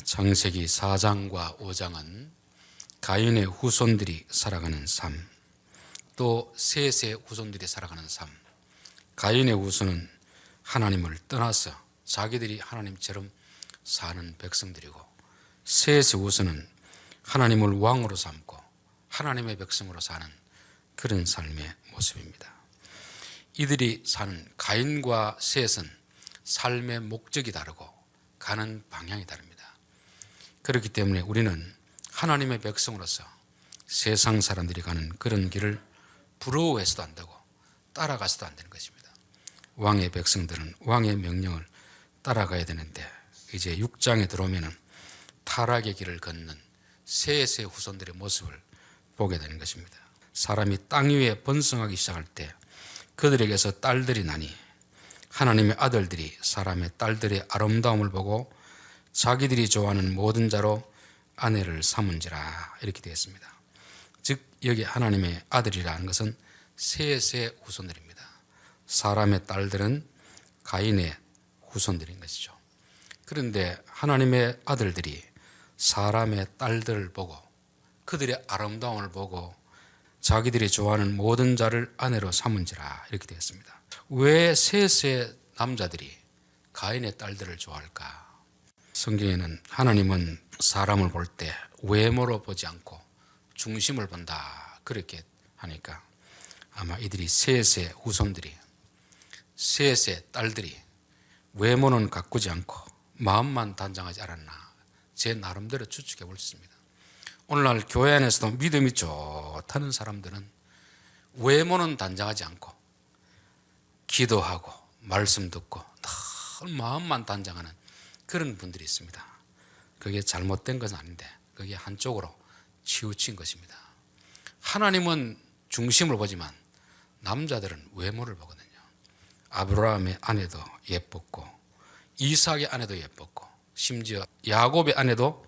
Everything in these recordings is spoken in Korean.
창세기 4장과 5장은 가인의 후손들이 살아가는 삶, 또 셋의 후손들이 살아가는 삶. 가인의 후손은 하나님을 떠나서 자기들이 하나님처럼 사는 백성들이고, 셋의 후손은 하나님을 왕으로 삼고 하나님의 백성으로 사는 그런 삶의 모습입니다. 이들이 사는 가인과 셋은 삶의 목적이 다르고 가는 방향이 다릅니다. 그렇기 때문에 우리는 하나님의 백성으로서 세상 사람들이 가는 그런 길을 부러워해서도 안 되고 따라가서도 안 되는 것입니다. 왕의 백성들은 왕의 명령을 따라가야 되는데, 이제 6장에 들어오면 타락의 길을 걷는 셋의 후손들의 모습을 보게 되는 것입니다. 사람이 땅 위에 번성하기 시작할 때 그들에게서 딸들이 나니 하나님의 아들들이 사람의 딸들의 아름다움을 보고 자기들이 좋아하는 모든 자로 아내를 삼은지라, 이렇게 되었습니다. 즉 여기 하나님의 아들이라는 것은 셋의 후손들입니다. 사람의 딸들은 가인의 후손들인 것이죠. 그런데 하나님의 아들들이 사람의 딸들을 보고 그들의 아름다움을 보고 자기들이 좋아하는 모든 자를 아내로 삼은지라, 이렇게 되었습니다. 왜 셋의 남자들이 가인의 딸들을 좋아할까? 성경에는 하나님은 사람을 볼 때 외모로 보지 않고 중심을 본다, 그렇게 하니까 아마 이들이 셋의 후손들이, 셋의 딸들이 외모는 가꾸지 않고 마음만 단장하지 않았나, 제 나름대로 추측해 볼 수 있습니다. 오늘날 교회 안에서도 믿음이 좋다는 사람들은 외모는 단장하지 않고 기도하고 말씀 듣고 늘 마음만 단장하는 그런 분들이 있습니다. 그게 잘못된 것은 아닌데 그게 한쪽으로 치우친 것입니다. 하나님은 중심을 보지만 남자들은 외모를 보거든요. 아브라함의 아내도 예뻤고 이삭의 아내도 예뻤고 심지어 야곱의 아내도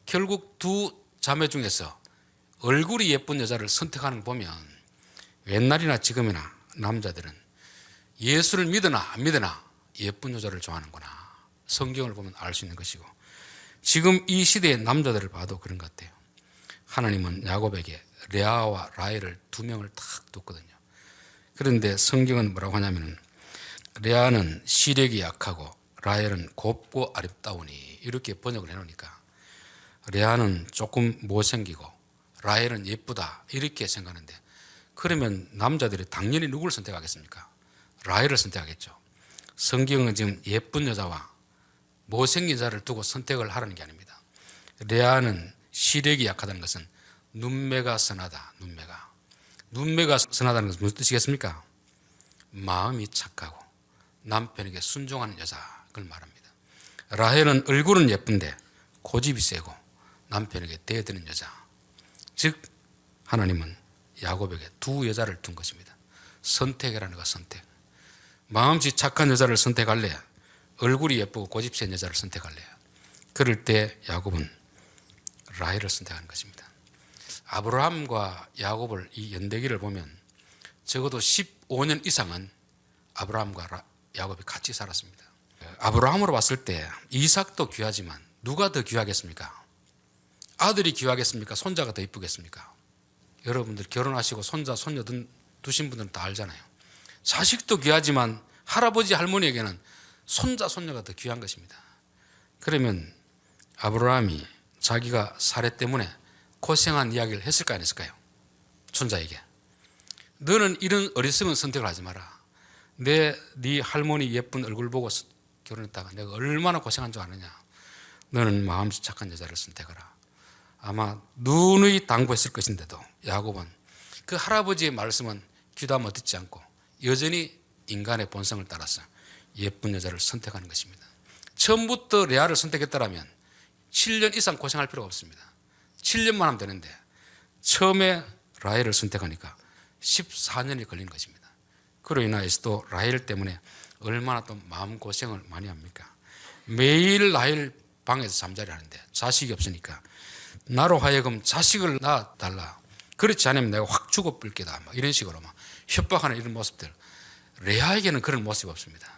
결국 두 자매 중에서 얼굴이 예쁜 여자를 선택하는 거 보면 옛날이나 지금이나 남자들은 예수를 믿으나 안 믿으나 예쁜 여자를 좋아하는구나, 성경을 보면 알 수 있는 것이고, 지금 이 시대의 남자들을 봐도 그런 것 같아요. 하나님은 야곱에게 레아와 라헬을 두 명을 탁 뒀거든요. 그런데 성경은 뭐라고 하냐면 레아는 시력이 약하고 라헬은 곱고 아름다우니, 이렇게 번역을 해놓으니까 레아는 조금 못생기고 라헬은 예쁘다, 이렇게 생각하는데, 그러면 남자들이 당연히 누구를 선택하겠습니까? 라헬을 선택하겠죠. 성경은 지금 예쁜 여자와 못생긴 자를 두고 선택을 하라는 게 아닙니다. 레아는 시력이 약하다는 것은 눈매가 선하다. 눈매가 선하다는 것은 무슨 뜻이겠습니까? 마음이 착하고 남편에게 순종하는 여자, 그걸 말합니다. 라헬은 얼굴은 예쁜데 고집이 세고 남편에게 대드는 여자. 즉 하나님은 야곱에게 두 여자를 둔 것입니다. 선택이라는 거, 선택. 마음씨 착한 여자를 선택할래? 얼굴이 예쁘고 고집 센 여자를 선택할래? 그럴 때 야곱은 라헬을 선택하는 것입니다. 아브라함과 야곱을 이 연대기를 보면 적어도 15년 이상은 아브라함과 야곱이 같이 살았습니다. 아브라함으로 봤을 때 이삭도 귀하지만 누가 더 귀하겠습니까? 아들이 귀하겠습니까? 손자가 더 이쁘겠습니까? 여러분들 결혼하시고 손자, 손녀 두신 분들은 다 알잖아요. 자식도 귀하지만 할아버지, 할머니에게는 손자, 손녀가 더 귀한 것입니다. 그러면 아브라함이 자기가 사례 때문에 고생한 이야기를 했을까 안 했을까요? 손자에게 너는 이런 어리석은 선택을 하지 마라. 네 할머니 예쁜 얼굴 보고 결혼했다가 내가 얼마나 고생한 줄 아느냐. 너는 마음씨 착한 여자를 선택하라. 아마 누누이 당부했을 것인데도 야곱은 그 할아버지의 말씀은 귀담아 듣지 않고 여전히 인간의 본성을 따라서 예쁜 여자를 선택하는 것입니다. 처음부터 레아를 선택했다면 7년 이상 고생할 필요가 없습니다. 7년만 하면 되는데 처음에 라헬을 선택하니까 14년이 걸린 것입니다. 그로 인하여서도 라헬 때문에 얼마나 또 마음고생을 많이 합니까? 매일 라헬 방에서 잠자리 하는데 자식이 없으니까 나로 하여금 자식을 낳아달라, 그렇지 않으면 내가 확 죽어 뿔 게다, 이런 식으로 막 협박하는 이런 모습들. 레아에게는 그런 모습이 없습니다.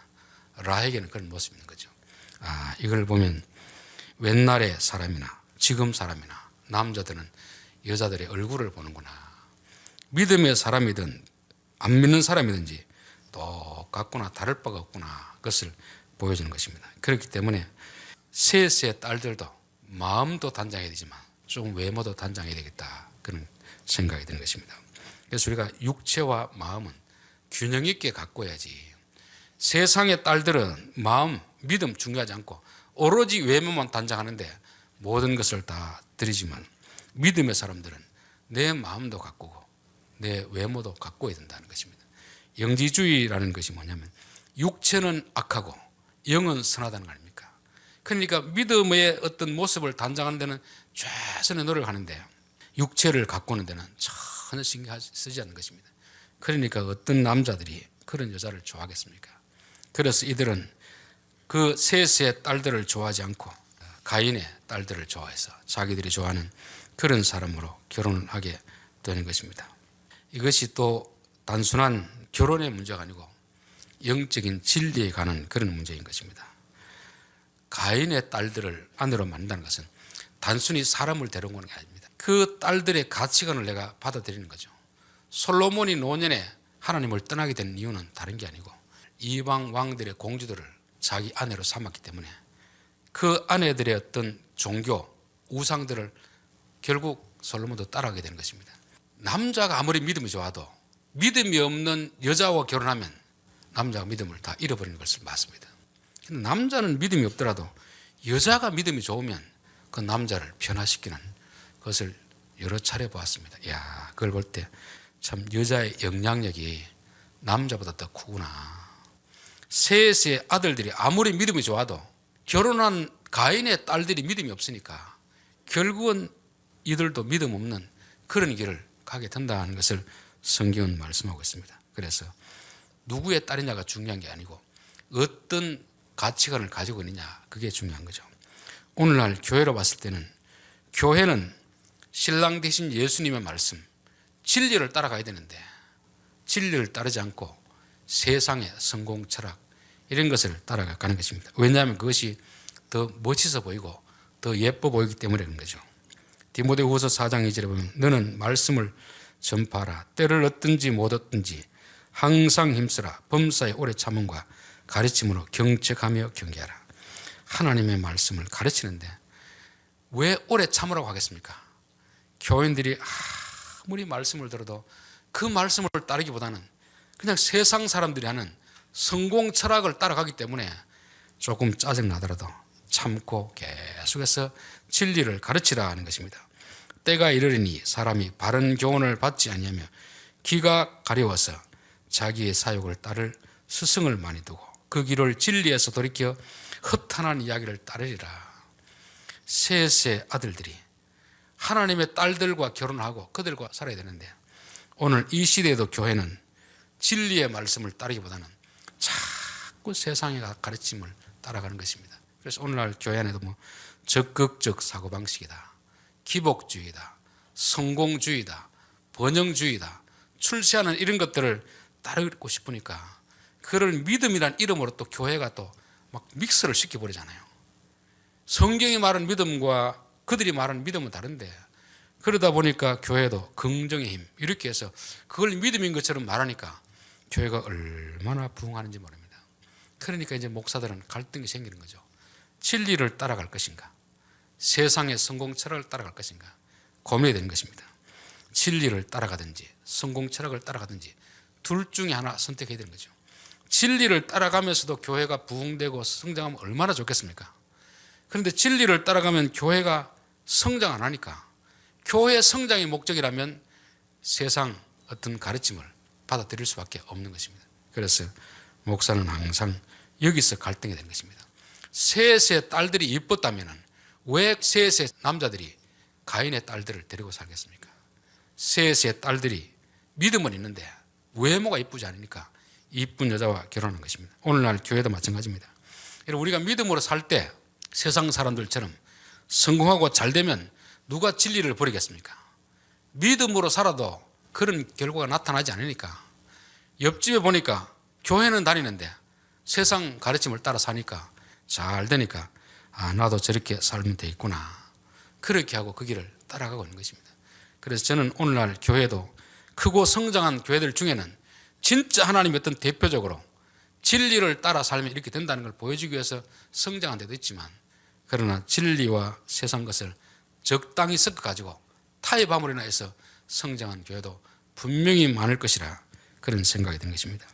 라헬에게는 그런 모습이 있는 거죠. 이걸 보면 옛날의 사람이나 지금 사람이나 남자들은 여자들의 얼굴을 보는구나. 믿음의 사람이든 안 믿는 사람이든지 똑같구나, 다를 바가 없구나, 그것을 보여주는 것입니다. 그렇기 때문에 셋의 딸들도 마음도 단장해야 되지만 좀 외모도 단장해야 되겠다, 그런 생각이 드는 것입니다. 그래서 우리가 육체와 마음은 균형 있게 가꿔야지. 세상의 딸들은 마음, 믿음 중요하지 않고 오로지 외모만 단장하는데 모든 것을 다 드리지만, 믿음의 사람들은 내 마음도 가꾸고 내 외모도 가꿔야 된다는 것입니다. 영지주의라는 것이 뭐냐면 육체는 악하고 영은 선하다는 거 아닙니까? 그러니까 믿음의 어떤 모습을 단장하는 데는 최선의 노력을 하는데 육체를 가꾸는 데는 전혀 신경 쓰지 않는 것입니다. 그러니까 어떤 남자들이 그런 여자를 좋아하겠습니까? 그래서 이들은 그 셋의 딸들을 좋아하지 않고 가인의 딸들을 좋아해서 자기들이 좋아하는 그런 사람으로 결혼을 하게 되는 것입니다. 이것이 또 단순한 결혼의 문제가 아니고 영적인 진리에 관한 그런 문제인 것입니다. 가인의 딸들을 아내로 만든다는 것은 단순히 사람을 데려오는 게 아닙니다. 그 딸들의 가치관을 내가 받아들이는 거죠. 솔로몬이 노년에 하나님을 떠나게 된 이유는 다른 게 아니고 이방 왕들의 공주들을 자기 아내로 삼았기 때문에 그 아내들의 어떤 종교, 우상들을 결국 솔로몬도 따라가게 되는 것입니다. 남자가 아무리 믿음이 좋아도 믿음이 없는 여자와 결혼하면 남자가 믿음을 다 잃어버리는 것을 맞습니다. 근데 남자는 믿음이 없더라도 여자가 믿음이 좋으면 그 남자를 변화시키는 것을 여러 차례 보았습니다. 야, 그걸 볼 때 참 여자의 영향력이 남자보다 더 크구나. 셋의 아들들이 아무리 믿음이 좋아도 결혼한 가인의 딸들이 믿음이 없으니까 결국은 이들도 믿음 없는 그런 길을 가게 된다는 것을 성경은 말씀하고 있습니다. 그래서 누구의 딸이냐가 중요한 게 아니고 어떤 가치관을 가지고 있느냐, 그게 중요한 거죠. 오늘날 교회로 봤을 때는 교회는 신랑 대신 예수님의 말씀, 진리를 따라가야 되는데 진리를 따르지 않고 세상의 성공 철학 이런 것을 따라가는 것입니다. 왜냐하면 그것이 더 멋있어 보이고 더 예뻐 보이기 때문에 그런 거죠. 디모데후서 4장 2절에 보면 너는 말씀을 전파하라. 때를 얻든지 못 얻든지 항상 힘쓰라. 범사의 오래 참음과 가르침으로 경책하며 경계하라. 하나님의 말씀을 가르치는데 왜 오래 참으라고 하겠습니까? 교인들이 아무리 말씀을 들어도 그 말씀을 따르기보다는 그냥 세상 사람들이 하는 성공 철학을 따라가기 때문에 조금 짜증나더라도 참고 계속해서 진리를 가르치라 하는 것입니다. 때가 이르리니 사람이 바른 교훈을 받지 아니하며 귀가 가려워서 자기의 사욕을 따를 스승을 많이 두고 그 길을 진리에서 돌이켜 허탄한 이야기를 따르리라. 셋의 아들들이 하나님의 딸들과 결혼하고 그들과 살아야 되는데 오늘 이 시대에도 교회는 진리의 말씀을 따르기보다는 자꾸 세상의 가르침을 따라가는 것입니다. 그래서 오늘날 교회 안에도 적극적 사고방식이다, 기복주의다, 성공주의다, 번영주의다, 출세하는 이런 것들을 따르고 싶으니까 그걸 믿음이란 이름으로 또 교회가 또 막 믹스를 시켜버리잖아요. 성경이 말하는 믿음과 그들이 말하는 믿음은 다른데 그러다 보니까 교회도 긍정의 힘 이렇게 해서 그걸 믿음인 것처럼 말하니까 교회가 얼마나 부흥하는지 모릅니다. 그러니까 이제 목사들은 갈등이 생기는 거죠. 진리를 따라갈 것인가, 세상의 성공 철학을 따라갈 것인가 고민이 되는 것입니다. 진리를 따라가든지 성공 철학을 따라가든지 둘 중에 하나 선택해야 되는 거죠. 진리를 따라가면서도 교회가 부흥되고 성장하면 얼마나 좋겠습니까? 그런데 진리를 따라가면 교회가 성장 안 하니까 교회의 성장이 목적이라면 세상 어떤 가르침을 받아들일 수밖에 없는 것입니다. 그래서 목사는 항상 여기서 갈등이 되는 것입니다. 셋의 딸들이 이뻤다면 왜 셋의 남자들이 가인의 딸들을 데리고 살겠습니까? 셋의 딸들이 믿음은 있는데 외모가 이쁘지 않으니까 이쁜 여자와 결혼하는 것입니다. 오늘날 교회도 마찬가지입니다. 우리가 믿음으로 살 때 세상 사람들처럼 성공하고 잘 되면 누가 진리를 버리겠습니까? 믿음으로 살아도 그런 결과가 나타나지 않으니까 옆집에 보니까 교회는 다니는데 세상 가르침을 따라 사니까 잘 되니까 나도 저렇게 살면 되겠구나. 그렇게 하고 그 길을 따라가고 있는 것입니다. 그래서 저는 오늘날 교회도 크고 성장한 교회들 중에는 진짜 하나님의 어떤 대표적으로 진리를 따라 살면 이렇게 된다는 걸 보여주기 위해서 성장한 데도 있지만, 그러나 진리와 세상 것을 적당히 섞어가지고 타협함으로 인해서 성장한 교회도 분명히 많을 것이라 그런 생각이 든 것입니다.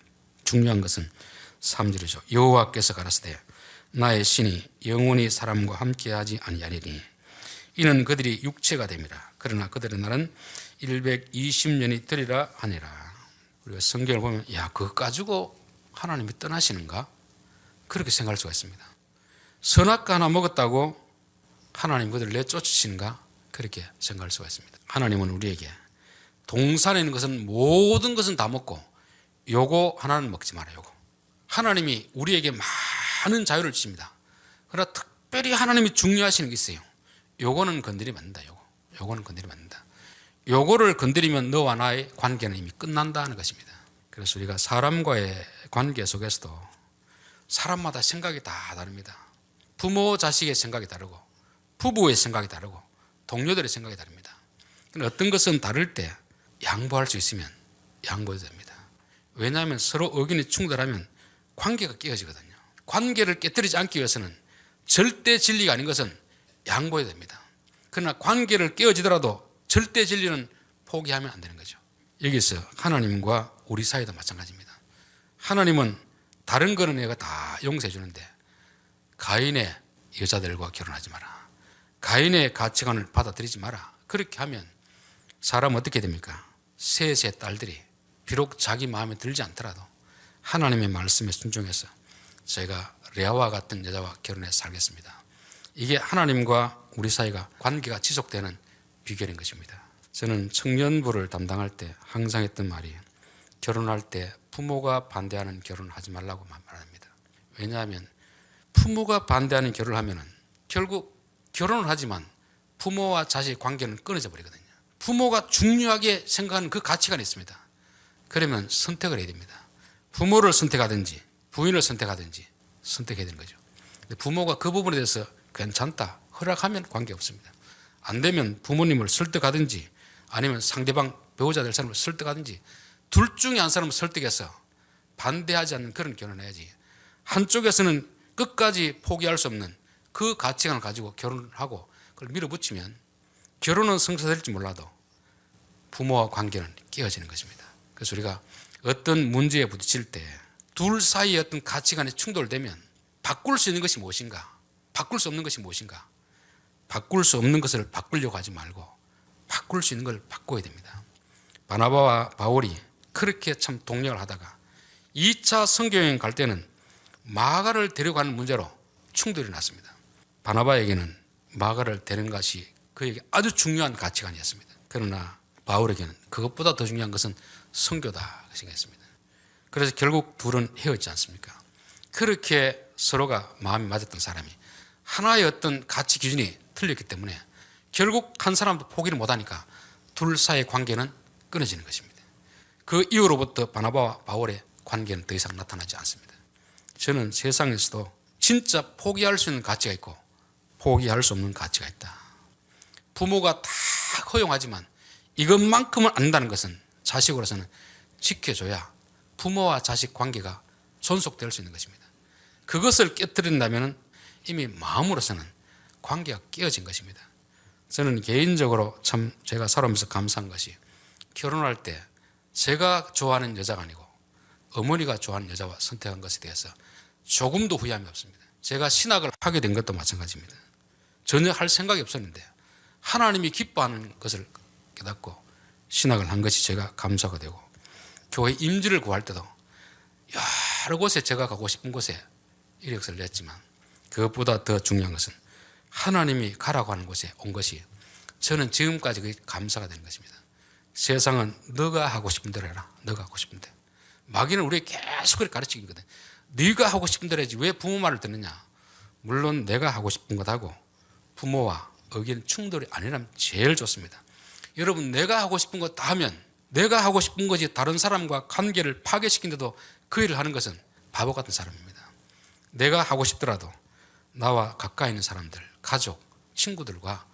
중요한 것은 3절이죠. 여호와께서 가라사대 나의 신이 영원히 사람과 함께하지 아니하리니 이는 그들이 육체가 됨이라. 그러나 그들의 날은 120년이 되리라 하니라. 우리가 성경을 보면 그거 가지고 하나님이 떠나시는가? 그렇게 생각할 수가 있습니다. 선악과 하나 먹었다고 하나님 그들을 내쫓으시는가? 그렇게 생각할 수가 있습니다. 하나님은 우리에게 동산에 있는 것은 모든 것은 다 먹고 요거 하나는 먹지 마라. 요거. 하나님이 우리에게 많은 자유를 주십니다. 그러나 특별히 하나님이 중요하시는 게 있어요. 요거는 건드리면 안 된다. 요거는 건드리면 안 된다. 요거를 건드리면 너와 나의 관계는 이미 끝난다는 것입니다. 그래서 우리가 사람과의 관계 속에서도 사람마다 생각이 다 다릅니다. 부모 자식의 생각이 다르고 부부의 생각이 다르고 동료들의 생각이 다릅니다. 어떤 것은 다를 때 양보할 수 있으면 양보해도 됩니다. 왜냐하면 서로 의견이 충돌하면 관계가 깨어지거든요. 관계를 깨뜨리지 않기 위해서는 절대 진리가 아닌 것은 양보해야 됩니다. 그러나 관계를 깨어지더라도 절대 진리는 포기하면 안 되는 거죠. 여기서 하나님과 우리 사이도 마찬가지입니다. 하나님은 다른 거는 내가 다 용서해 주는데 가인의 여자들과 결혼하지 마라. 가인의 가치관을 받아들이지 마라. 그렇게 하면 사람은 어떻게 됩니까? 셋의 딸들이 비록 자기 마음에 들지 않더라도 하나님의 말씀에 순종해서 제가 레아와 같은 여자와 결혼해 살겠습니다. 이게 하나님과 우리 사이가 관계가 지속되는 비결인 것입니다. 저는 청년부를 담당할 때 항상 했던 말이 결혼할 때 부모가 반대하는 결혼을 하지 말라고 말합니다. 왜냐하면 부모가 반대하는 결혼을 하면은 결국 결혼을 하지만 부모와 자식 관계는 끊어져 버리거든요. 부모가 중요하게 생각하는 그 가치관이 있습니다. 그러면 선택을 해야 됩니다. 부모를 선택하든지 부인을 선택하든지 선택해야 되는 거죠. 근데 부모가 그 부분에 대해서 괜찮다 허락하면 관계 없습니다. 안 되면 부모님을 설득하든지 아니면 상대방 배우자 될 사람을 설득하든지 둘 중에 한 사람을 설득해서 반대하지 않는 그런 결혼을 해야지, 한쪽에서는 끝까지 포기할 수 없는 그 가치관을 가지고 결혼을 하고 그걸 밀어붙이면 결혼은 성사될지 몰라도 부모와 관계는 깨어지는 것입니다. 그래서 우리가 어떤 문제에 부딪힐 때 둘 사이에 어떤 가치관이 충돌되면 바꿀 수 있는 것이 무엇인가, 바꿀 수 없는 것이 무엇인가, 바꿀 수 없는 것을 바꾸려고 하지 말고 바꿀 수 있는 걸 바꿔야 됩니다. 바나바와 바울이 그렇게 참 동력을 하다가 2차 선교여행 갈 때는 마가를 데려가는 문제로 충돌이 났습니다. 바나바에게는 마가를 데리는 것이 그에게 아주 중요한 가치관이었습니다. 그러나 바울에게는 그것보다 더 중요한 것은 선교다 생각했습니다. 그래서 결국 둘은 헤어지지 않습니까? 그렇게 서로가 마음이 맞았던 사람이 하나의 어떤 가치 기준이 틀렸기 때문에 결국 한 사람도 포기를 못하니까 둘 사이의 관계는 끊어지는 것입니다. 그 이후로부터 바나바와 바울의 관계는 더 이상 나타나지 않습니다. 저는 세상에서도 진짜 포기할 수 있는 가치가 있고 포기할 수 없는 가치가 있다. 부모가 다 허용하지만 이것만큼은 안 된다는 것은 자식으로서는 지켜줘야 부모와 자식 관계가 존속될 수 있는 것입니다. 그것을 깨뜨린다면 이미 마음으로서는 관계가 깨어진 것입니다. 저는 개인적으로 참 제가 살아오면서 감사한 것이 결혼할 때 제가 좋아하는 여자가 아니고 어머니가 좋아하는 여자와 선택한 것에 대해서 조금도 후회함이 없습니다. 제가 신학을 하게 된 것도 마찬가지입니다. 전혀 할 생각이 없었는데 하나님이 기뻐하는 것을 깨닫고 신학을 한 것이 제가 감사가 되고, 교회 임지를 구할 때도 여러 곳에 제가 가고 싶은 곳에 이력서를 냈지만 그것보다 더 중요한 것은 하나님이 가라고 하는 곳에 온 것이 저는 지금까지 그게 감사가 되는 것입니다. 세상은 너가 하고 싶은 대로 해라. 너가 하고 싶은 대로. 마귀는 우리에게 계속 그렇게 가르치고 있거든. 네가 하고 싶은 대로 해야지 왜 부모 말을 듣느냐. 물론 내가 하고 싶은 것하고 부모와 의견 충돌이 아니라면 제일 좋습니다. 여러분, 내가 하고 싶은 것 다 하면 내가 하고 싶은 것이 다른 사람과 관계를 파괴시킨데도 그 일을 하는 것은 바보 같은 사람입니다. 내가 하고 싶더라도 나와 가까이 있는 사람들, 가족, 친구들과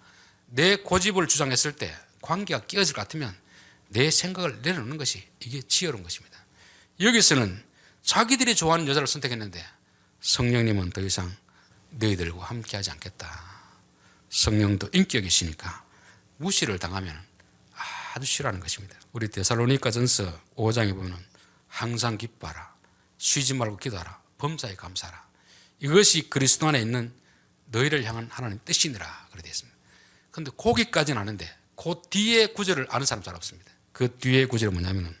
내 고집을 주장했을 때 관계가 깨어질 것 같으면 내 생각을 내려놓는 것이 이게 지혜로운 것입니다. 여기서는 자기들이 좋아하는 여자를 선택했는데 성령님은 더 이상 너희들과 함께하지 않겠다. 성령도 인격이시니까 무시를 당하면 아주 싫어하는 것입니다. 우리 데살로니가전서 5장에 보면 항상 기뻐하라, 쉬지 말고 기도하라, 범사에 감사하라. 이것이 그리스도 안에 있는 너희를 향한 하나님의 뜻이니라 그렇게 되어 있습니다. 그런데 거기까지는 아는데 그 뒤에 구절을 아는 사람 잘 없습니다. 그 뒤에 구절은 뭐냐면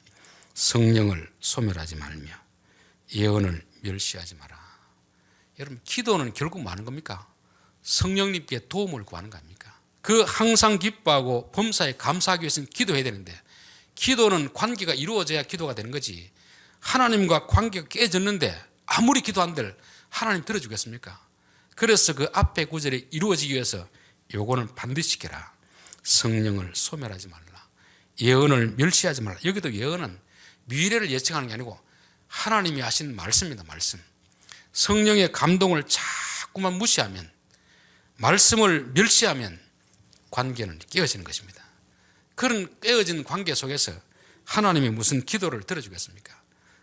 성령을 소멸하지 말며 예언을 멸시하지 마라. 여러분, 기도는 결국 뭐 하는 겁니까? 성령님께 도움을 구하는 거 아닙니까? 그 항상 기뻐하고 범사에 감사하기 위해서는 기도해야 되는데 기도는 관계가 이루어져야 기도가 되는 거지. 하나님과 관계가 깨졌는데 아무리 기도한들 하나님 들어주겠습니까? 그래서 그 앞에 구절이 이루어지기 위해서 요거는 반드시 지켜라. 성령을 소멸하지 말라. 예언을 멸시하지 말라. 여기도 예언은 미래를 예측하는 게 아니고 하나님이 하신 말씀입니다. 말씀. 성령의 감동을 자꾸만 무시하면, 말씀을 멸시하면 관계는 깨어지는 것입니다. 그런 깨어진 관계 속에서 하나님이 무슨 기도를 들어주겠습니까?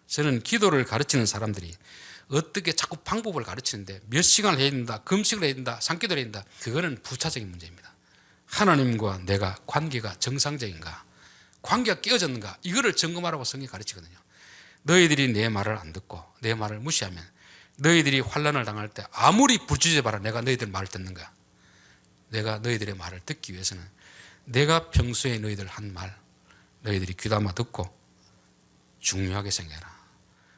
저는 기도를 가르치는 사람들이 어떻게 자꾸 방법을 가르치는데 몇 시간을 해야 된다, 금식을 해야 된다, 산기도를 해야 된다, 그거는 부차적인 문제입니다. 하나님과 내가 관계가 정상적인가, 관계가 깨어졌는가, 이거를 점검하라고 성경이 가르치거든요. 너희들이 내 말을 안 듣고 내 말을 무시하면 너희들이 환난을 당할 때 아무리 부르짖어봐라 내가 너희들 말을 듣는가? 내가 너희들의 말을 듣기 위해서는 내가 평소에 너희들 한 말 너희들이 귀담아 듣고 중요하게 생각해라.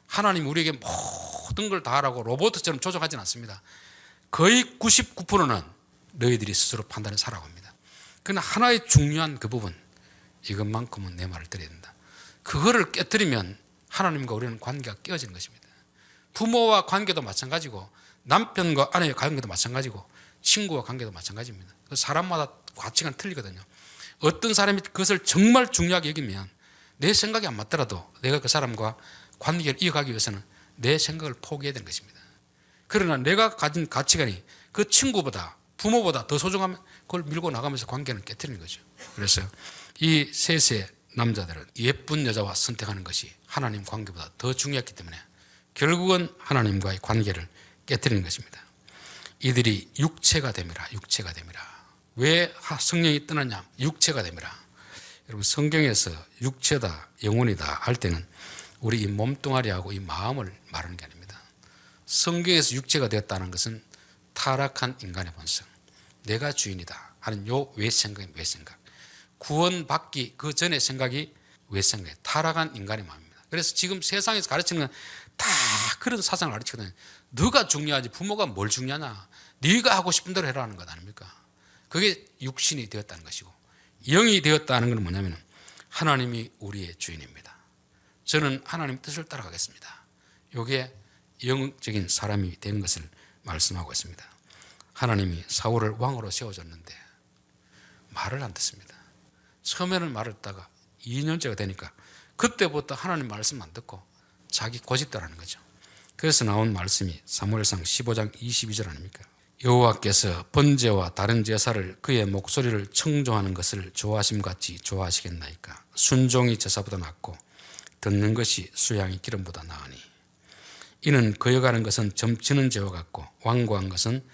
하나님 우리에게 모든 걸 다 하라고 로봇처럼 조종하지는 않습니다. 거의 99%는 너희들이 스스로 판단해 살아고 합니다. 그러나 하나의 중요한 그 부분, 이것만큼은 내 말을 들어야 된다. 그거를 깨뜨리면 하나님과 우리는 관계가 깨어지는 것입니다. 부모와 관계도 마찬가지고 남편과 아내의 관계도 마찬가지고 친구와 관계도 마찬가지입니다. 사람마다 가치가 틀리거든요. 어떤 사람이 그것을 정말 중요하게 여기면 내 생각이 안 맞더라도 내가 그 사람과 관계를 이어가기 위해서는 내 생각을 포기해야 되는 것입니다. 그러나 내가 가진 가치관이 그 친구보다 부모보다 더 소중하면 그걸 밀고 나가면서 관계는 깨트리는 거죠. 그래서 이 셋의 남자들은 예쁜 여자와 선택하는 것이 하나님 관계보다 더 중요했기 때문에 결국은 하나님과의 관계를 깨트리는 것입니다. 이들이 육체가 됨이라. 육체가 됨이라. 왜 성령이 떠나냐? 육체가 됨이라. 여러분, 성경에서 육체다, 영혼이다 할 때는 우리 이 몸뚱아리하고 이 마음을 말하는 게 아닙니다. 성경에서 육체가 되었다는 것은 타락한 인간의 본성, 내가 주인이다 하는 요 외생각이 외생각, 구원받기 그 전의 생각이 외생각, 타락한 인간의 마음입니다. 그래서 지금 세상에서 가르치는 건 다 그런 사상을 가르치거든요. 너가 중요하지 부모가 뭘 중요하냐, 네가 하고 싶은 대로 해라는 것 아닙니까? 그게 육신이 되었다는 것이고, 영이 되었다는 건 뭐냐면 하나님이 우리의 주인입니다. 저는 하나님 뜻을 따라가겠습니다. 이게 영적인 사람이 된 것을 말씀하고 있습니다. 하나님이 사울을 왕으로 세워줬는데 말을 안 듣습니다. 처음에는 말을 듣다가 2년째가 되니까 그때부터 하나님 말씀 안 듣고 자기 고집대로 하는 거죠. 그래서 나온 말씀이 사무엘상 15장 22절 아닙니까? 여호와께서 번제와 다른 제사를 그의 목소리를 청종하는 것을 좋아하심같이 좋아하시겠나이까? 순종이 제사보다 낫고 듣는 것이 수양이 기름보다 나으니 이는 거역하는 것은 점치는 죄와 같고 완고한 것은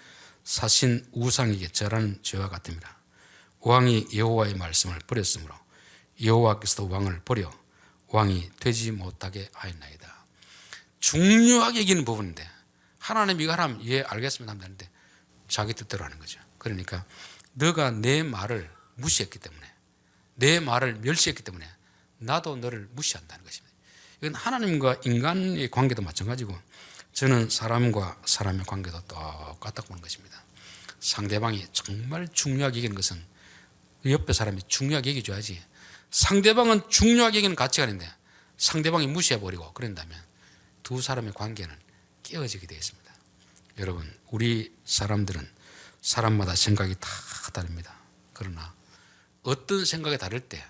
사신 우상에게 절하는 죄와 같음이라. 왕이 여호와의 말씀을 버렸으므로 여호와께서도 왕을 버려 왕이 되지 못하게 하였나이다. 중요하게 여기는 부분인데 하나님 이거 하라면 예 알겠습니다 하면 되는데 자기 뜻대로 하는 거죠. 그러니까 너가 내 말을 무시했기 때문에, 내 말을 멸시했기 때문에 나도 너를 무시한다는 것입니다. 이건 하나님과 인간의 관계도 마찬가지고 저는 사람과 사람의 관계도 똑같다고 보는 것입니다. 상대방이 정말 중요하게 여기는 것은 옆에 사람이 중요하게 여겨줘야지, 상대방은 중요하게 여기는 가치관인데 상대방이 무시해버리고 그런다면 두 사람의 관계는 깨어지게 되어 있습니다. 여러분, 우리 사람들은 사람마다 생각이 다 다릅니다. 그러나 어떤 생각이 다를 때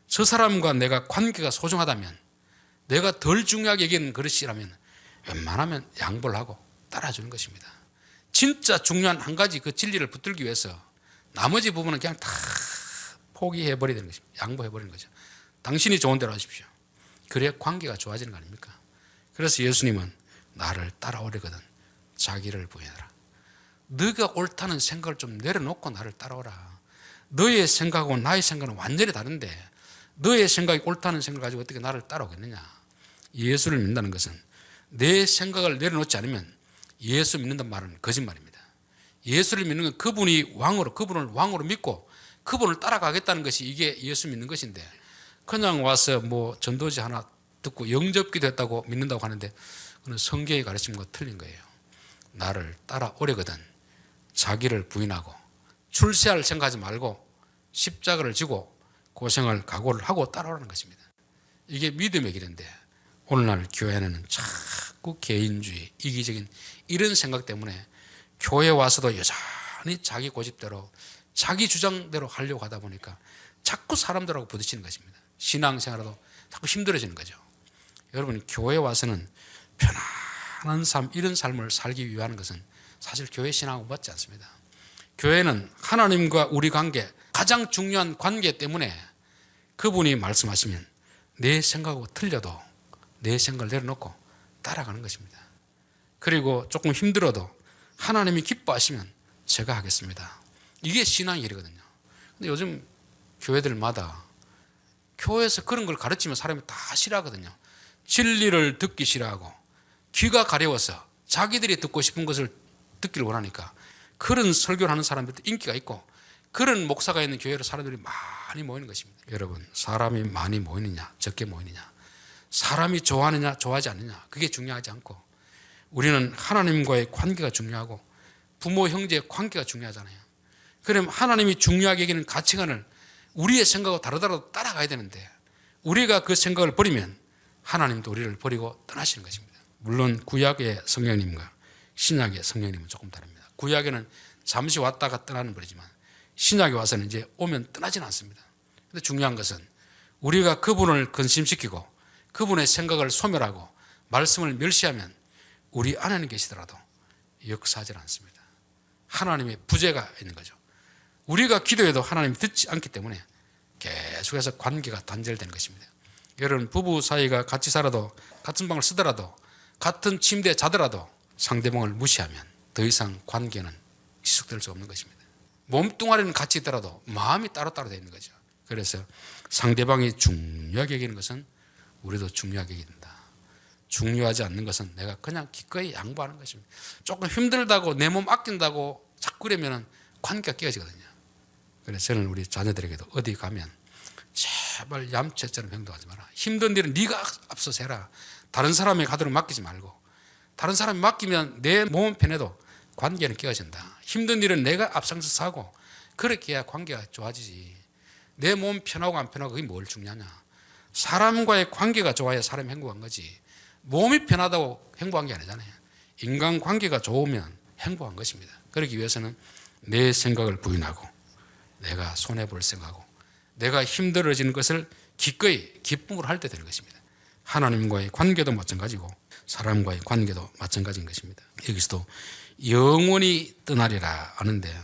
저 사람과 내가 관계가 소중하다면, 내가 덜 중요하게 여기는 그릇이라면 웬만하면 양보를 하고 따라주는 것입니다. 진짜 중요한 한 가지 그 진리를 붙들기 위해서 나머지 부분은 그냥 다 포기해버려야 되는 것입니다. 양보해버리는 거죠. 당신이 좋은 대로 하십시오. 그래야 관계가 좋아지는 거 아닙니까? 그래서 예수님은 나를 따라오려거든 자기를 부인하라. 너가 옳다는 생각을 좀 내려놓고 나를 따라오라. 너의 생각하고 나의 생각은 완전히 다른데 너의 생각이 옳다는 생각을 가지고 어떻게 나를 따라오겠느냐. 예수를 믿는다는 것은 내 생각을 내려놓지 않으면 예수 믿는다는 말은 거짓말입니다. 예수를 믿는 건 그분을 왕으로 믿고 그분을 따라가겠다는 것이 이게 예수 믿는 것인데, 그냥 와서 뭐 전도지 하나 듣고 영접기도 했다고 믿는다고 하는데 그건 성경이 가르치는 거 틀린 거예요. 나를 따라오려거든 자기를 부인하고 출세할 생각하지 말고 십자가를 지고 고생을 각오를 하고 따라오라는 것입니다. 이게 믿음의 길인데 오늘날 교회는 자꾸 개인주의, 이기적인 이런 생각 때문에 교회 와서도 여전히 자기 고집대로 자기 주장대로 하려고 하다 보니까 자꾸 사람들하고 부딪히는 것입니다. 신앙생활도 자꾸 힘들어지는 거죠. 여러분, 교회 와서는 편안한 삶, 이런 삶을 살기 위한 것은 사실 교회 신앙하고 맞지 않습니다. 교회는 하나님과 우리 관계, 가장 중요한 관계 때문에 그분이 말씀하시면 내 생각하고 틀려도 내 생각을 내려놓고 따라가는 것입니다. 그리고 조금 힘들어도 하나님이 기뻐하시면 제가 하겠습니다. 이게 신앙의 길이거든요. 근데 요즘 교회들마다 교회에서 그런 걸 가르치면 사람이 다 싫어하거든요. 진리를 듣기 싫어하고 귀가 가려워서 자기들이 듣고 싶은 것을 듣기를 원하니까 그런 설교를 하는 사람들도 인기가 있고 그런 목사가 있는 교회로 사람들이 많이 모이는 것입니다. 여러분, 사람이 많이 모이느냐 적게 모이느냐, 사람이 좋아하느냐 좋아하지 않느냐, 그게 중요하지 않고 우리는 하나님과의 관계가 중요하고 부모 형제의 관계가 중요하잖아요. 그럼 하나님이 중요하게 여기는 가치관을 우리의 생각과 다르더라도 따라가야 되는데 우리가 그 생각을 버리면 하나님도 우리를 버리고 떠나시는 것입니다. 물론 구약의 성령님과 신약의 성령님은 조금 다릅니다. 구약에는 잠시 왔다가 떠나는 버리지만 신약에 와서는 이제 오면 떠나지는 않습니다. 그런데 중요한 것은 우리가 그분을 근심시키고 그분의 생각을 소멸하고 말씀을 멸시하면 우리 안에는 계시더라도 역사하지 않습니다. 하나님의 부재가 있는 거죠. 우리가 기도해도 하나님이 듣지 않기 때문에 계속해서 관계가 단절되는 것입니다. 여러분, 부부 사이가 같이 살아도 같은 방을 쓰더라도 같은 침대에 자더라도 상대방을 무시하면 더 이상 관계는 지속될 수 없는 것입니다. 몸뚱아리는 같이 있더라도 마음이 따로따로 되어 있는 거죠. 그래서 상대방이 중요하게 여기는 것은 우리도 중요하게 여긴다. 중요하지 않는 것은 내가 그냥 기꺼이 양보하는 것입니다. 조금 힘들다고 내 몸 아낀다고 자꾸 그러면 관계가 깨어지거든요. 그래서 저는 우리 자녀들에게도 어디 가면 제발 얌체처럼 행동하지 마라. 힘든 일은 네가 앞서서 해라. 다른 사람에게 하도록 맡기지 말고, 다른 사람이 맡기면 내 몸은 편해도 관계는 깨어진다. 힘든 일은 내가 앞장서서 하고 그렇게 해야 관계가 좋아지지. 내 몸 편하고 안 편하고 그게 뭘 중요하냐. 사람과의 관계가 좋아야 사람이 행복한 거지. 몸이 편하다고 행복한 게 아니잖아요. 인간관계가 좋으면 행복한 것입니다. 그러기 위해서는 내 생각을 부인하고 내가 손해볼 생각하고 내가 힘들어지는 것을 기꺼이 기쁨으로 할 때 되는 것입니다. 하나님과의 관계도 마찬가지고 사람과의 관계도 마찬가지인 것입니다. 여기서도 영원히 떠나리라 하는데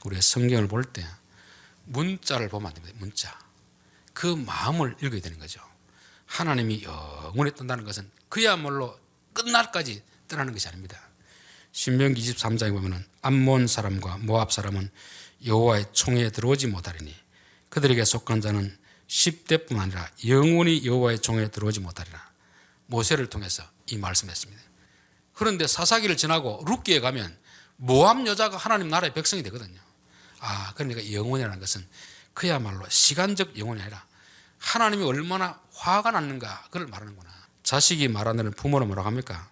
우리가 성경을 볼 때 문자를 보면 안 됩니다. 문자. 그 마음을 읽어야 되는 거죠. 하나님이 영원히 뜬다는 것은 그야말로 끝날까지 떠나는 것이 아닙니다. 신명기 23장에 보면 암몬 사람과 모압 사람은 여호와의 총에 들어오지 못하리니 그들에게 속한 자는 10대뿐 아니라 영원히 여호와의 총에 들어오지 못하리라. 모세를 통해서 이 말씀했습니다. 그런데 사사기를 지나고 룻기에 가면 모압 여자가 하나님 나라의 백성이 되거든요. 그러니까 영원이라는 것은 그야말로 시간적 영혼이 아니라 하나님이 얼마나 화가 났는가 그걸 말하는구나. 자식이 말하는 부모는 뭐라고 합니까?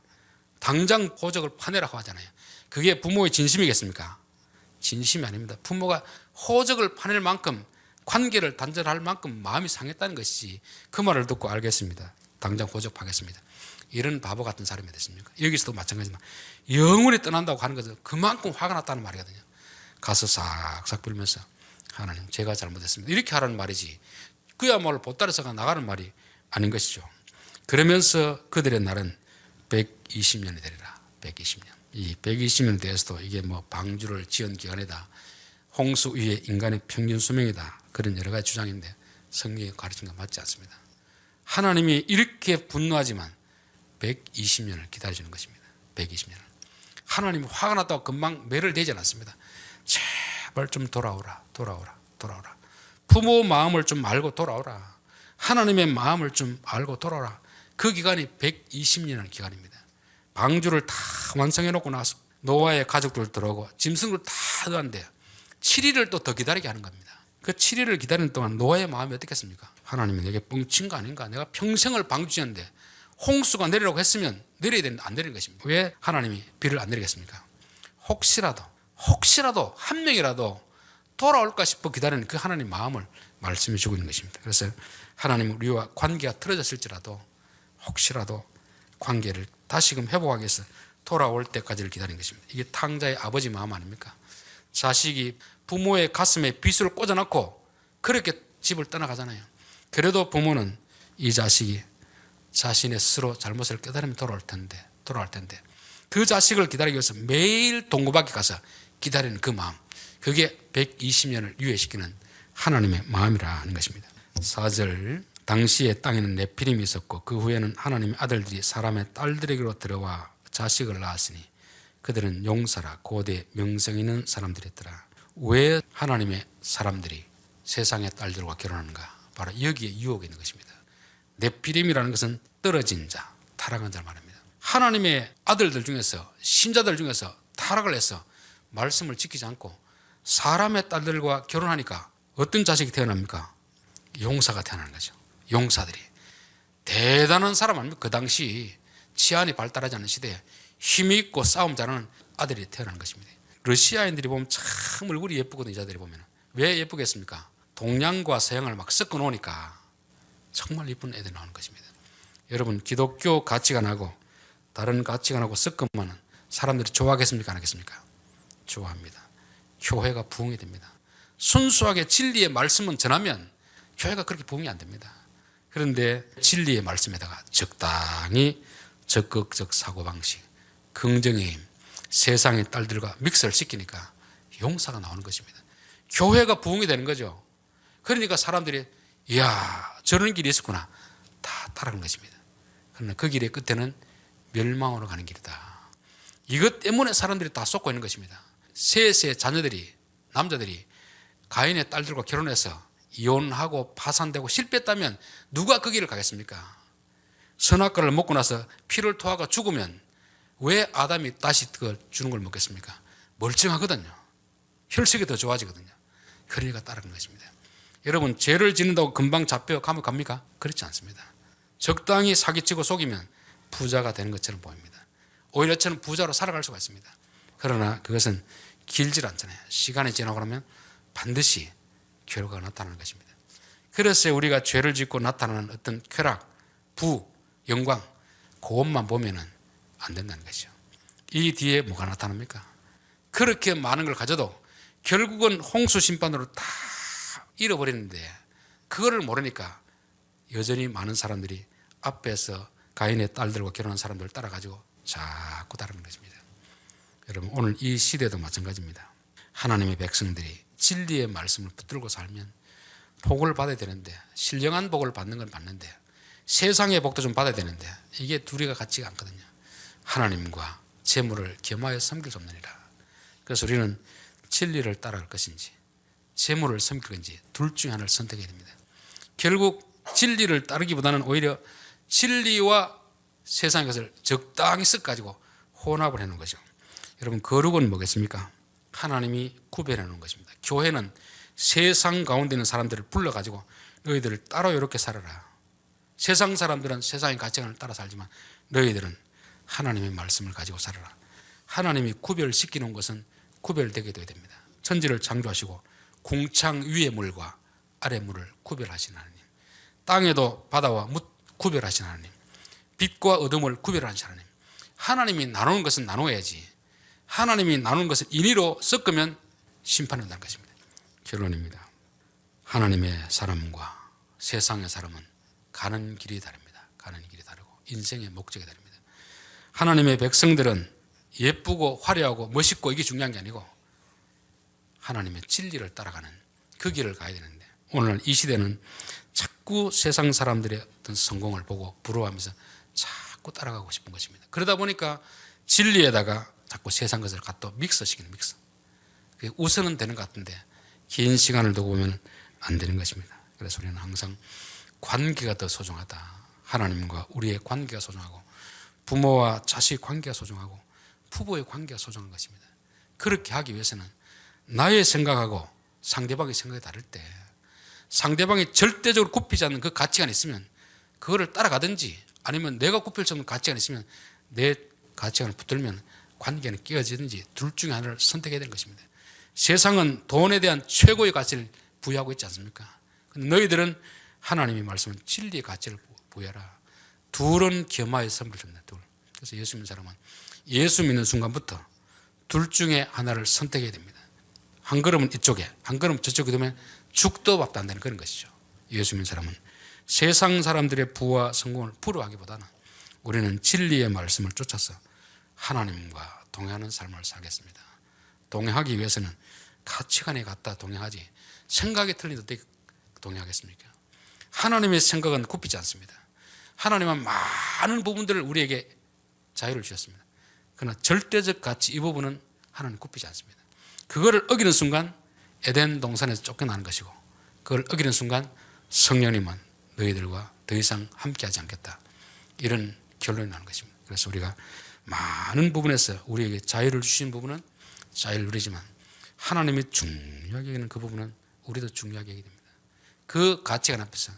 당장 호적을 파내라고 하잖아요. 그게 부모의 진심이겠습니까? 진심이 아닙니다. 부모가 호적을 파낼 만큼 관계를 단절할 만큼 마음이 상했다는 것이지 그 말을 듣고 알겠습니다. 당장 호적 파겠습니다. 이런 바보 같은 사람이 됐습니까? 여기서도 마찬가지지만 영원히 떠난다고 하는 것은 그만큼 화가 났다는 말이거든요. 가서 싹싹 빌면서 하나님 제가 잘못했습니다. 이렇게 하라는 말이지 그야말로 보따리서가 나가는 말이 아닌 것이죠. 그러면서 그들의 날은 120년이 되리라. 120년. 이 120년에 대해서도 이게 뭐 방주를 지은 기간이다, 홍수 위에 인간의 평균 수명이다, 그런 여러 가지 주장인데 성경이 가르친 건 맞지 않습니다. 하나님이 이렇게 분노하지만 120년을 기다려주는 것입니다. 120년을. 하나님이 화가 났다고 금방 매를 대지 않았습니다. 제발 좀 돌아오라. 부모 마음을 좀 알고 돌아오라. 하나님의 마음을 좀 알고 돌아오라. 그 기간이 120년의 기간입니다. 방주를 다 완성해 놓고 나서 노아의 가족들 들어오고 짐승들 다 넣었는데 7일을 또 더 기다리게 하는 겁니다. 그 7일을 기다리는 동안 노아의 마음이 어떻겠습니까? 하나님이 내게 뻥친 거 아닌가? 내가 평생을 방주 지었는데 홍수가 내리라고 했으면 내려야 되는데 안 내리는 것입니다. 왜 하나님이 비를 안 내리겠습니까? 혹시라도 한 명이라도 돌아올까 싶어 기다리는 그 하나님 마음을 말씀해 주고 있는 것입니다. 그래서 하나님은 우리와 관계가 틀어졌을지라도 혹시라도 관계를 다시금 회복하기 위해서 돌아올 때까지를 기다리는 것입니다. 이게 탕자의 아버지 마음 아닙니까? 자식이 부모의 가슴에 빗을 꽂아놓고 그렇게 집을 떠나가잖아요. 그래도 부모는 이 자식이 자신의 스스로 잘못을 깨달으면 돌아올 텐데 그 자식을 기다리기 위해서 매일 동고밖에 가서 기다리는 그 마음, 그게 120년을 유예시키는 하나님의 마음이라 하는 것입니다. 4절, 당시에 땅에는 네피림이 있었고 그 후에는 하나님의 아들들이 사람의 딸들에게로 들어와 자식을 낳았으니 그들은 용사라 고대 명성 있는 사람들이었더라. 왜 하나님의 사람들이 세상의 딸들과 결혼하는가? 바로 여기에 유혹이 있는 것입니다. 네피림이라는 것은 떨어진 자, 타락한 자를 말합니다. 하나님의 아들들 중에서, 신자들 중에서 타락을 해서 말씀을 지키지 않고 사람의 딸들과 결혼하니까 어떤 자식이 태어납니까? 용사가 태어나는 거죠. 용사들이 대단한 사람 아닙니까? 그 당시 치안이 발달하지 않은 시대에 힘이 있고 싸움 잘하는 아들이 태어나는 것입니다. 러시아인들이 보면 참 얼굴이 예쁘거든요. 여자들이 보면. 왜 예쁘겠습니까? 동양과 서양을 막 섞어 놓으니까 정말 예쁜 애들이 나오는 것입니다. 여러분, 기독교 가치관하고 다른 가치관하고 섞으면 사람들이 좋아하겠습니까? 안 하겠습니까? 좋아합니다. 교회가 부흥이 됩니다. 순수하게 진리의 말씀은 전하면 교회가 그렇게 부흥이 안 됩니다. 그런데 진리의 말씀에다가 적당히 적극적 사고방식, 긍정의 힘, 세상의 딸들과 믹스를 시키니까 용사가 나오는 것입니다. 교회가 부흥이 되는 거죠. 그러니까 사람들이 이야, 저런 길이 있었구나, 다 따라가는 것입니다. 그러나 그 길의 끝에는 멸망으로 가는 길이다. 이것 때문에 사람들이 다 쏟고 있는 것입니다. 셋의 자녀들이, 남자들이 가인의 딸들과 결혼해서 이혼하고 파산되고 실패했다면 누가 그 길을 가겠습니까? 선악과를 먹고 나서 피를 토하고 죽으면 왜 아담이 다시 그걸 주는 걸 먹겠습니까? 멀쩡하거든요. 혈색이 더 좋아지거든요. 그러니까 따르는 것입니다. 여러분, 죄를 짓는다고 금방 잡혀 감옥 갑니까? 그렇지 않습니다. 적당히 사기치고 속이면 부자가 되는 것처럼 보입니다. 오히려 저는 부자로 살아갈 수가 있습니다. 그러나 그것은 길질 않잖아요. 시간이 지나고 나면 반드시 결과가 나타나는 것입니다. 그래서 우리가 죄를 짓고 나타나는 어떤 쾌락, 부, 영광, 그것만 보면은 안 된다는 것이죠. 이 뒤에 뭐가 나타납니까? 그렇게 많은 걸 가져도 결국은 홍수 심판으로 다 잃어버리는데 그거를 모르니까 여전히 많은 사람들이 앞에서 가인의 딸들과 결혼한 사람들을 따라가지고 자꾸 다른 것입니다. 여러분, 오늘 이 시대도 마찬가지입니다. 하나님의 백성들이 진리의 말씀을 붙들고 살면 복을 받아야 되는데, 신령한 복을 받는 건 받는데 세상의 복도 좀 받아야 되는데 이게 둘이가 같지가 않거든요. 하나님과 재물을 겸하여 섬길 수 없느니라. 그래서 우리는 진리를 따라갈 것인지 재물을 섬길 건지 둘 중에 하나를 선택해야 됩니다. 결국 진리를 따르기보다는 오히려 진리와 세상의 것을 적당히 섞어가지고 혼합을 해놓은 거죠. 여러분, 거룩은 뭐겠습니까? 하나님이 구별해 놓은 것입니다. 교회는 세상 가운데 있는 사람들을 불러가지고 너희들을 따로 이렇게 살아라. 세상 사람들은 세상의 가치관을 따라 살지만 너희들은 하나님의 말씀을 가지고 살아라. 하나님이 구별시켜 놓은 것은 구별되게 되어야 됩니다. 천지를 창조하시고 궁창 위의 물과 아래 물을 구별하신 하나님, 땅에도 바다와 물 구별하신 하나님, 빛과 어둠을 구별하신 하나님. 하나님이 나누는 것은 나눠야지, 하나님이 나누는 것을 인위로 섞으면 심판이 온다는 것입니다. 결론입니다. 하나님의 사람과 세상의 사람은 가는 길이 다릅니다. 가는 길이 다르고 인생의 목적이 다릅니다. 하나님의 백성들은 예쁘고 화려하고 멋있고 이게 중요한 게 아니고 하나님의 진리를 따라가는 그 길을 가야 되는데, 오늘 이 시대는 자꾸 세상 사람들의 어떤 성공을 보고 부러워하면서 자꾸 따라가고 싶은 것입니다. 그러다 보니까 진리에다가 자꾸 세상 것을 갖다 믹서시키는 믹서. 우선은 되는 것 같은데 긴 시간을 두고 보면 안 되는 것입니다. 그래서 우리는 항상 관계가 더 소중하다. 하나님과 우리의 관계가 소중하고, 부모와 자식 관계가 소중하고, 부부의 관계가 소중한 것입니다. 그렇게 하기 위해서는 나의 생각하고 상대방의 생각이 다를 때, 상대방이 절대적으로 굽히지 않는 그 가치관이 있으면 그거를 따라가든지, 아니면 내가 굽힐 수 없는 가치관이 있으면 내 가치관을 붙들면 관계는 깨어지든지 둘 중에 하나를 선택해야 되는 것입니다. 세상은 돈에 대한 최고의 가치를 부여하고 있지 않습니까? 근데 너희들은 하나님의 말씀은 진리의 가치를 부여하라. 둘은 겸하여 선물 줍니다. 둘. 그래서 예수 믿는 사람은 예수 믿는 순간부터 둘 중에 하나를 선택해야 됩니다. 한 걸음은 이쪽에, 한 걸음은 저쪽에 두면 죽도 밥도 안 되는 그런 것이죠. 예수 믿는 사람은 세상 사람들의 부와 성공을 부러워하기보다는 우리는 진리의 말씀을 쫓아서 하나님과 동행하는 삶을 살겠습니다. 동행하기 위해서는 가치관에 갖다 동행하지, 생각이 틀린데 어떻게 동행하겠습니까? 하나님의 생각은 굽히지 않습니다. 하나님은 많은 부분들을 우리에게 자유를 주셨습니다. 그러나 절대적 가치 이 부분은 하나님 굽히지 않습니다. 그거를 어기는 순간 에덴 동산에서 쫓겨나는 것이고, 그걸 어기는 순간 성령님은 너희들과 더 이상 함께하지 않겠다, 이런 결론이 나는 것입니다. 그래서 우리가 많은 부분에서 우리에게 자유를 주신 부분은 자유를 누리지만 하나님이 중요하게 여기는 그 부분은 우리도 중요하게 여기게 됩니다. 그 가치관 앞에서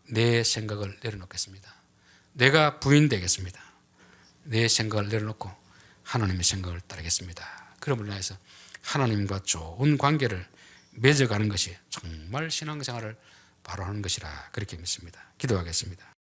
내 생각을 내려놓겠습니다. 내가 부인 되겠습니다. 내 생각을 내려놓고 하나님의 생각을 따르겠습니다. 그럼으로 인해서 하나님과 좋은 관계를 맺어가는 것이 정말 신앙생활을 바로 하는 것이라 그렇게 믿습니다. 기도하겠습니다.